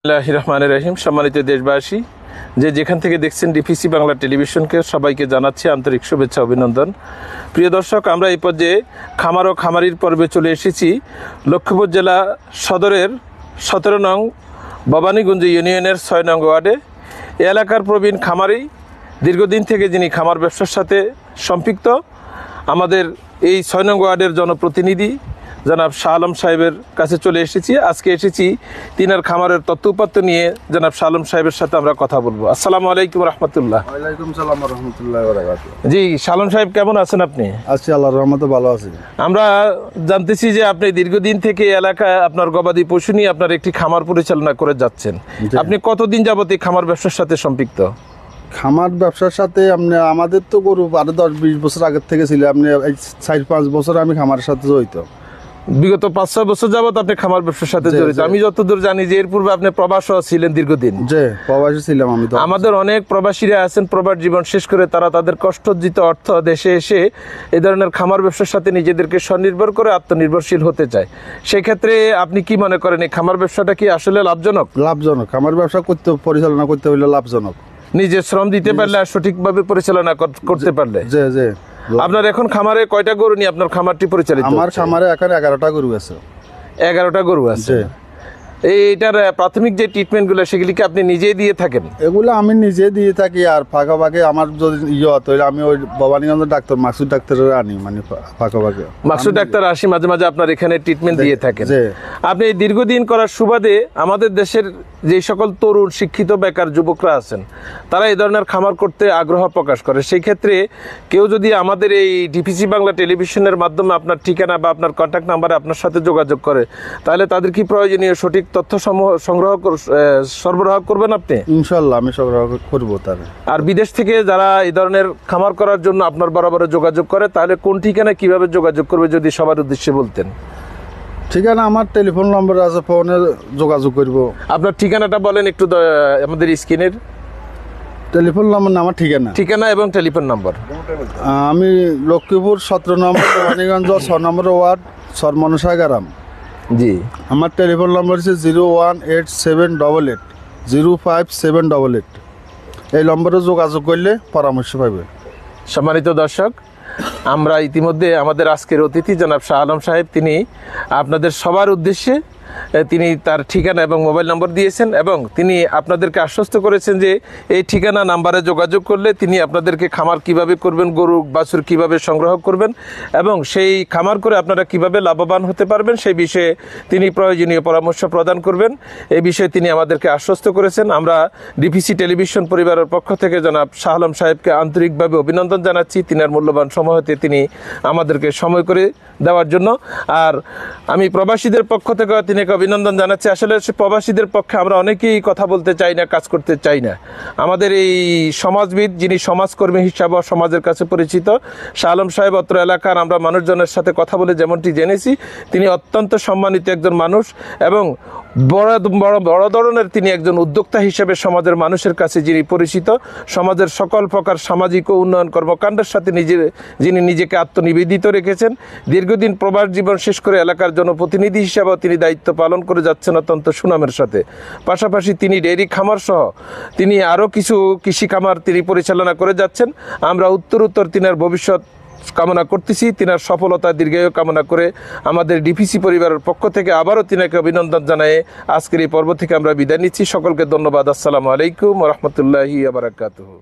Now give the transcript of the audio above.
বিসমিল্লাহির রহমানির রহিম। সম্মানিত দেশবাসী, যে যেখান থেকে দেখছেন ডিপিসি বাংলা টেলিভিশনকে সবাইকে জানাচ্ছি আন্তরিক শুভেচ্ছা অভিনন্দন। প্রিয় দর্শক, আমরা এই পর্যায়ে খামার ও খামারির পর্বে চলে এসেছি লক্ষ্মীপুর জেলা সদরের 17 নং ভবানীগঞ্জ ইউনিয়নের 6 নং ওয়ার্ডে। এ এলাকার প্রবীণ খামারি, দীর্ঘদিন থেকে যিনি খামার ব্যবসার সাথে সম্পৃক্ত, আমাদের এই 6 নং ওয়ার্ডের জনপ্রতিনিধি জনাব শাহ আলম সাহেবের কাছে চলে এসেছি। আজকে এসেছি তিনার খামারের তথ্য উপাত্ত নিয়ে জনাব শাহ আলম সাহেবের সাথে আমরা কথা বলবো। আসসালামু আলাইকুম রহমতুল্লাহ। ওয়ালাইকুম সালাম রহমতুল্লাহ বারাকাতুহু। জি শাহ আলম সাহেব, কেমন আছেন আপনি? আছি, আল্লাহর রহমতে ভালো আছি। আমরা জানতেছি যে আপনি দীর্ঘদিন থেকে এলাকায় আপনার গবাদি পশু নিয়ে আপনার একটি খামার পরিচালনা করে যাচ্ছেন। আপনি কতদিন যাবত এই খামার ব্যবসার সাথে সম্পৃক্ত? খামার ব্যবসার সাথে আমাদের তো গরু আরো 10-20 বছর আগের থেকে ছিল। 4-5 বছর আমি খামারের সাথে জড়িত। বিগত 5-6 বছর যাবত আপনি খামার ব্যবসার সাথে জড়িত। আমি যতদূর জানি যে এর পূর্বে আপনি প্রবাসী ছিলেন দীর্ঘদিন। যে প্রবাসী ছিলাম আমি। তো আমাদের অনেক প্রবাসীরা আছেন, প্রবাস জীবন শেষ করে তারা তাদের কষ্টার্জিত অর্থ দেশে এসে এই ধরনের খামার ব্যবসার সাথে নিজেদেরকে স্বনির্ভর করে আত্মনির্ভরশীল হতে চায়। সেই ক্ষেত্রে আপনি কি মনে করেন, এই খামার ব্যবসাটা কি আসলে লাভজনক? লাভজনক। খামার ব্যবসা পরিচালনা করতে হলে লাভজনক। নিজে শ্রম দিতে পারলে আর সঠিকভাবে পরিচালনা করতে পারলে। যে আপনার এখন খামারে কয়টা গরু নিয়ে আপনার খামারটি পরিচালিত? আমার খামারে এখন 11টা গরু আছে। 11টা গরু আছে। এইটার প্রাথমিক যে ট্রিটমেন্টগুলো সেগুলি কি আপনি নিজেই দিয়ে থাকেন? এগুলো আমি নিজে দিয়ে থাকি, আর ফাঁকা ফাঁকে আমার যদি হলে আমি ওই ভবানীগঞ্জের ডাক্তার মাকসুদ ডাক্তারের আনি, মানে ফাঁকা ফাঁকে মাকসুদ ডাক্তার আসি মাঝে মাঝে আপনার এখানে ট্রিটমেন্ট দিয়ে থাকেন। আপনি দীর্ঘদিন করার সুবাদে আমাদের দেশের যে সকল তরুণ শিক্ষিত বেকার যুবকরা আছেন তারা এই ধরনের খামার করতে আগ্রহ প্রকাশ করে। সেই ক্ষেত্রে কেউ যদি আমাদের এই ডিপিসি বাংলা টেলিভিশনের মাধ্যমে আপনার ঠিকানা বা আপনার কন্ট্যাক্ট নাম্বারে আপনার সাথে যোগাযোগ করে, তাহলে তাদের কি প্রয়োজনীয় সঠিক তথ্য সরবরাহ করবেন আপনি? ইনশাল্লাহ আমি সরবরাহ করবো তার। আর বিদেশ থেকে যারা এই ধরনের খামার করার জন্য আপনার বরাবর যোগাযোগ করে, তাহলে কোন ঠিকানা কিভাবে যোগাযোগ করবে যদি সবার উদ্দেশ্যে বলতেন? ঠিকানা আমার টেলিফোন নম্বর আছে, ফোনে যোগাযোগ করব। আপনার ঠিকানাটা বলেন একটু আমাদের স্ক্রিনের। টেলিফোন নম্বর না আমার ঠিকানা এবং টেলিফোন নম্বর। আমি লক্ষ্মীপুর 17 নম্বর ভবানীগঞ্জ 6 নম্বর ওয়ার্ড সরমনসা গ্রাম। জি, আমার টেলিফোন নম্বর হচ্ছে 01870580578। এই নম্বরে যোগাযোগ করলে পরামর্শ পাবে। সম্মানিত দর্শক, আমরা ইতিমধ্যে আমাদের আজকের অতিথি জনাব শাহ আলম সাহেব, তিনি আপনাদের সবার উদ্দেশ্যে তিনি তার ঠিকানা এবং মোবাইল নম্বর দিয়েছেন এবং তিনি আপনাদেরকে আশ্বস্ত করেছেন যে এই ঠিকানা নাম্বারে যোগাযোগ করলে তিনি আপনাদেরকে খামার কিভাবে করবেন, গরু বাছুর কিভাবে সংগ্রহ করবেন এবং সেই খামার করে আপনারা কিভাবে লাভবান হতে পারবেন সেই বিষয়ে তিনি প্রয়োজনীয় পরামর্শ প্রদান করবেন। এই বিষয়ে তিনি আমাদেরকে আশ্বস্ত করেছেন। আমরা ডিপিসি টেলিভিশন পরিবারের পক্ষ থেকে জনাব শাহ আলম সাহেবকে আন্তরিকভাবে অভিনন্দন জানাচ্ছি তিনার মূল্যবান সময় হতে তিনি আমাদেরকে সময় করে দেওয়ার জন্য। আর আমি প্রবাসীদের পক্ষ থেকে তিনি অভিনন্দন জানাচ্ছি। আসলে প্রবাসীদের পক্ষে আমরা অনেকেই কথা বলতে চাই না, কাজ করতে চাই না। আমাদের এই সমাজবিদ, যিনি সমাজকর্মী হিসাবে সমাজের কাছে পরিচিত শাহ আলম সাহেব, অত্র এলাকার আমরা মানুষজনের সাথে কথা বলে যেমনটি জেনেছি তিনি অত্যন্ত সম্মানিত একজন মানুষ এবং বড় ধরনের তিনি একজন উদ্যোক্তা হিসেবে সমাজের মানুষের কাছে যিনি পরিচিত। সমাজের সকল প্রকার সামাজিক ও উন্নয়ন কর্মকাণ্ডের সাথে যিনি নিজেকে আত্মনিবেদিত রেখেছেন। দীর্ঘদিন প্রবাস জীবন শেষ করে এলাকার জনপ্রতিনিধি হিসেবেও তিনি দায়িত্ব পালন করে যাচ্ছেন অত্যন্ত সুনামের সাথে। পাশাপাশি তিনি ডেইরি খামার সহ তিনি আরও কিছু কৃষি খামার তিনি পরিচালনা করে যাচ্ছেন। আমরা উত্তর তিনার ভবিষ্যৎ কামনা করতেছি, তিনার সফলতা দীর্ঘায়ু কামনা করে আমাদের ডিপিসি পরিবারের পক্ষ থেকে আবারও তিনাকে অভিনন্দন জানাই আজকের এই পর্ব থেকে আমরা বিদায় নিচ্ছি। সকলকে ধন্যবাদ। আসসালামু আলাইকুম ওয়া রাহমাতুল্লাহি ওয়া বারাকাতুহু।